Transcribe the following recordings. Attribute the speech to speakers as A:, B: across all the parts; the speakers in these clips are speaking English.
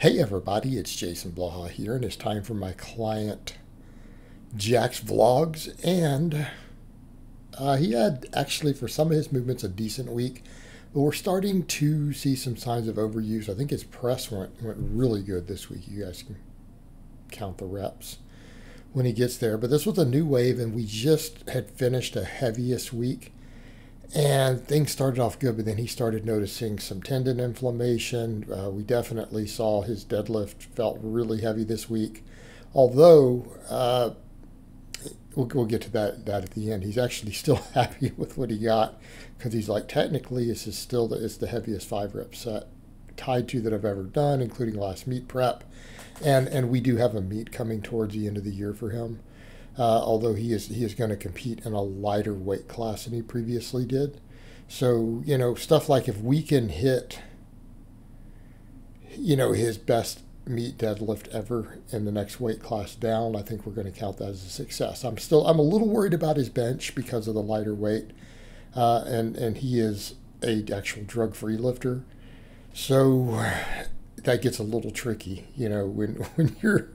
A: Hey everybody, it's Jason Blaha here, and it's time for my client Jack's vlogs. And he had actually, for some of his movements, a decent week, but we're starting to see some signs of overuse. I think his press went really good this week. You guys can count the reps when he gets there. But this was a new wave, and we just had finished a heaviest week. And things started off good, but then he started noticing some tendon inflammation. We definitely saw his deadlift felt really heavy this week. Although, we'll get to that at the end. He's actually still happy with what he got, because he's like, technically, it's the heaviest 5-rep set tied to that I've ever done, including last meet prep. And we do have a meet coming towards the end of the year for him. Although he is going to compete in a lighter weight class than he previously did. So, stuff like if we can hit, his best meet deadlift ever in the next weight class down, I think we're going to count that as a success. I'm a little worried about his bench because of the lighter weight. And he is a actual drug-free lifter. So that gets a little tricky, when you're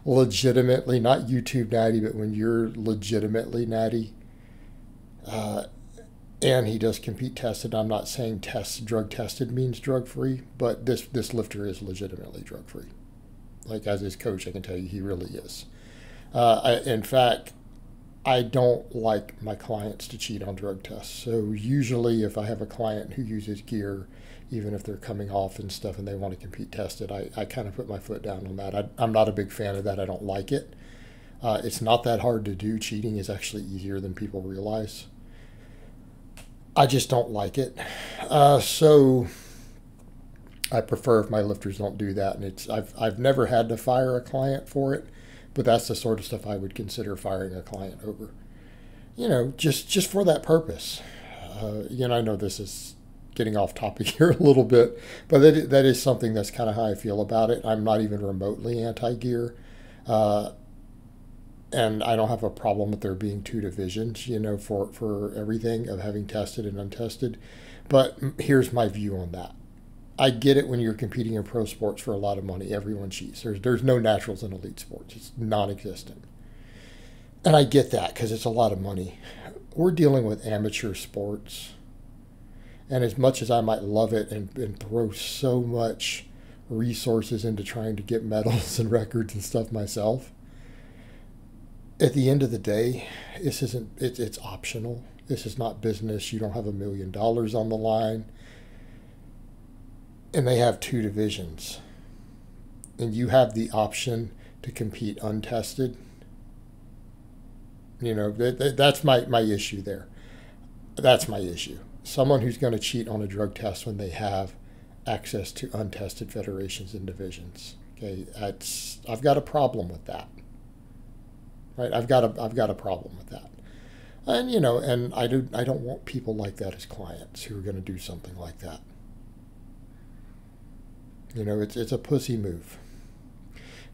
A: legitimately, not YouTube natty, but when you're legitimately natty, and he does compete tested. I'm not saying drug tested means drug free, but this lifter is legitimately drug free. Like, as his coach, I can tell you he really is. In fact, I don't like my clients to cheat on drug tests. So usually if I have a client who uses gear, even if they're coming off and stuff and they want to compete tested, I kind of put my foot down on that. I'm not a big fan of that. I don't like it. It's not that hard to do. Cheating is actually easier than people realize. I just don't like it. So I prefer if my lifters don't do that. And I've never had to fire a client for it, but that's the sort of stuff I would consider firing a client over. Just for that purpose. I know this is getting off topic here a little bit, but that is something that's kind of how I feel about it. I'm not even remotely anti-gear, and I don't have a problem with there being two divisions, for everything, of having tested and untested. But here's my view on that. I get it when you're competing in pro sports for a lot of money. Everyone cheats. There's no naturals in elite sports. It's non-existent. And I get that because it's a lot of money. We're dealing with amateur sports. And as much as I might love it and throw so much resources into trying to get medals and records and stuff myself, at the end of the day, it's optional. This is not business. You don't have $1 million on the line. And they have two divisions. And you have the option to compete untested. That's my issue there. That's my issue. Someone who's going to cheat on a drug test when they have access to untested federations and divisions. Okay, I've got a problem with that. Right, I've got a problem with that. And and I don't want people like that as clients who are going to do something like that. It's a pussy move.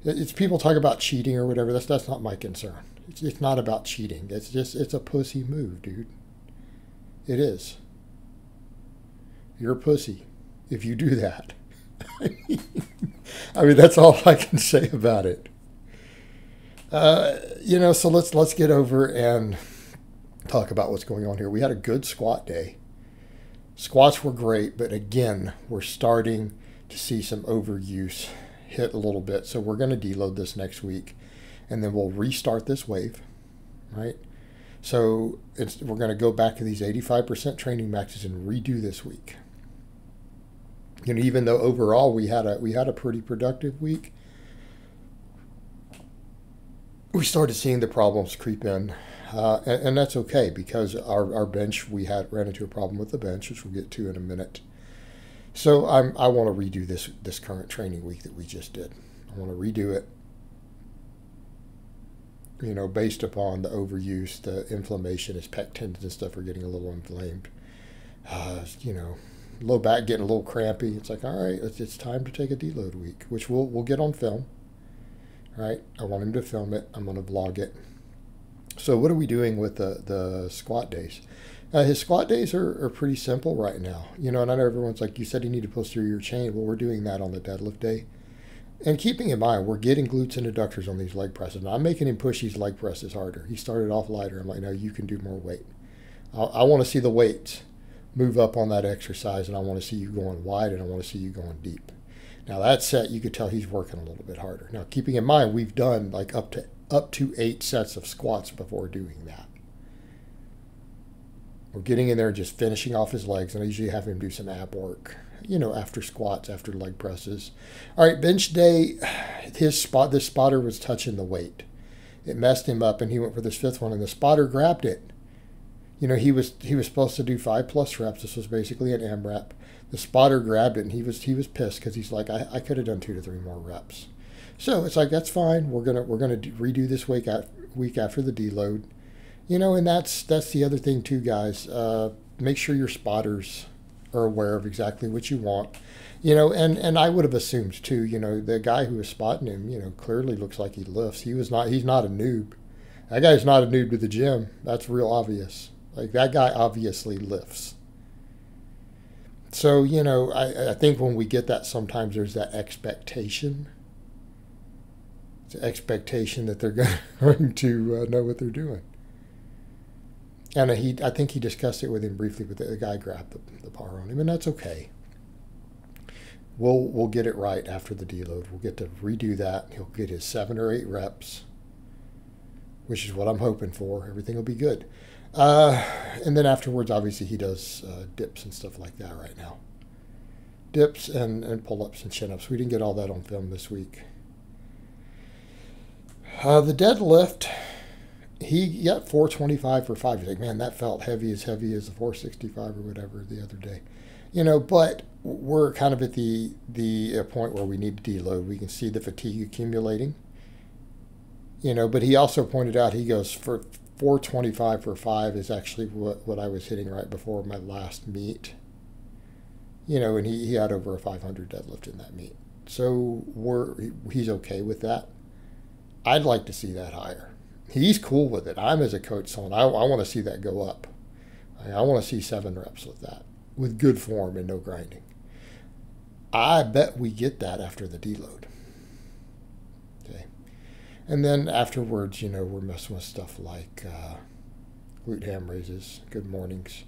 A: It's people talk about cheating or whatever. That's not my concern. It's not about cheating. It's a pussy move, dude. It is. You're a pussy if you do that. I mean, that's all I can say about it. So let's get over and talk about what's going on here. We had a good squat day. Squats were great, but again, we're starting to see some overuse hit a little bit. So we're going to deload this next week, and then we'll restart this wave, right? So we're going to go back to these 85% training maxes and redo this week. Even though overall we had a pretty productive week, we started seeing the problems creep in, and that's okay, because our bench, ran into a problem with the bench, which we'll get to in a minute. So I want to redo this current training week that we just did. I want to redo it, based upon the overuse, the inflammation. His pec tendons and stuff are getting a little inflamed. Low back getting a little crampy. It's like, all right, it's time to take a deload week, which we'll get on film. Right? I want him to film it. I'm going to vlog it. So what are we doing with the squat days? His squat days are pretty simple right now. And I know everyone's like, you said you need to posterior chain. Well, we're doing that on the deadlift day. And keeping in mind, we're getting glutes and adductors on these leg presses. And I'm making him push these leg presses harder. He started off lighter. I'm like, no, you can do more weight. I want to see the weights move up on that exercise, and I want to see you going wide, and I want to see you going deep. Now that set, you could tell he's working a little bit harder. Now, keeping in mind, we've done like up to 8 sets of squats before doing that. We're getting in there and just finishing off his legs, and I usually have him do some ab work, after squats, after leg presses. All right, bench day, this spotter was touching the weight. It messed him up, and he went for this 5th one, and the spotter grabbed it. He was supposed to do 5+ reps. This was basically an AMRAP. The spotter grabbed it, and he was pissed because he's like, I could have done 2 to 3 more reps. So it's like, that's fine. We're gonna redo this week after the deload. And that's the other thing too, guys. Make sure your spotters are aware of exactly what you want. And I would have assumed too, the guy who was spotting him, clearly looks like he lifts. He's not a noob. That guy's not a noob to the gym. That's real obvious. Like, that guy obviously lifts. So, I think when we get that, sometimes there's that expectation. It's an expectation that they're going to know what they're doing. And I think he discussed it with him briefly, but the guy grabbed the bar on him, and that's okay. We'll get it right after the deload. We'll get to redo that. He'll get his 7 or 8 reps, which is what I'm hoping for. Everything will be good. And then afterwards, obviously, he does dips and stuff like that right now. Dips and pull-ups and chin-ups. We didn't get all that on film this week. The deadlift, he got 425 for 5. He's like, man, that felt heavy as the 465 or whatever the other day. But we're kind of at the point where we need to deload. We can see the fatigue accumulating. But he also pointed out, he goes, for 425 for 5 is actually what I was hitting right before my last meet. And he had over a 500 deadlift in that meet. So he's okay with that. I'd like to see that higher. He's cool with it. I'm, as a coach, someone, I want to see that go up. I want to see 7 reps with that, with good form and no grinding. I bet we get that after the deload. Okay. And then afterwards, we're messing with stuff like glute ham raises, good mornings.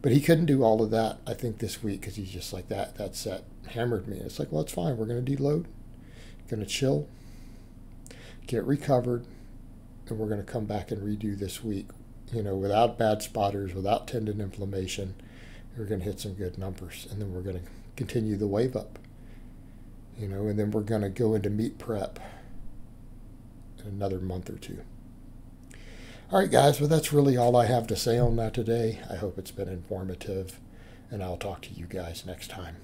A: But he couldn't do all of that, I think, this week, because he's just like, that set hammered me. And it's like, well, it's fine. We're going to deload, going to chill, get recovered, and we're going to come back and redo this week, without bad spotters, without tendon inflammation. We're going to hit some good numbers, and then we're going to continue the wave up, and then we're going to go into meet prep in another month or 2. All right, guys, well, that's really all I have to say on that today. I hope it's been informative, and I'll talk to you guys next time.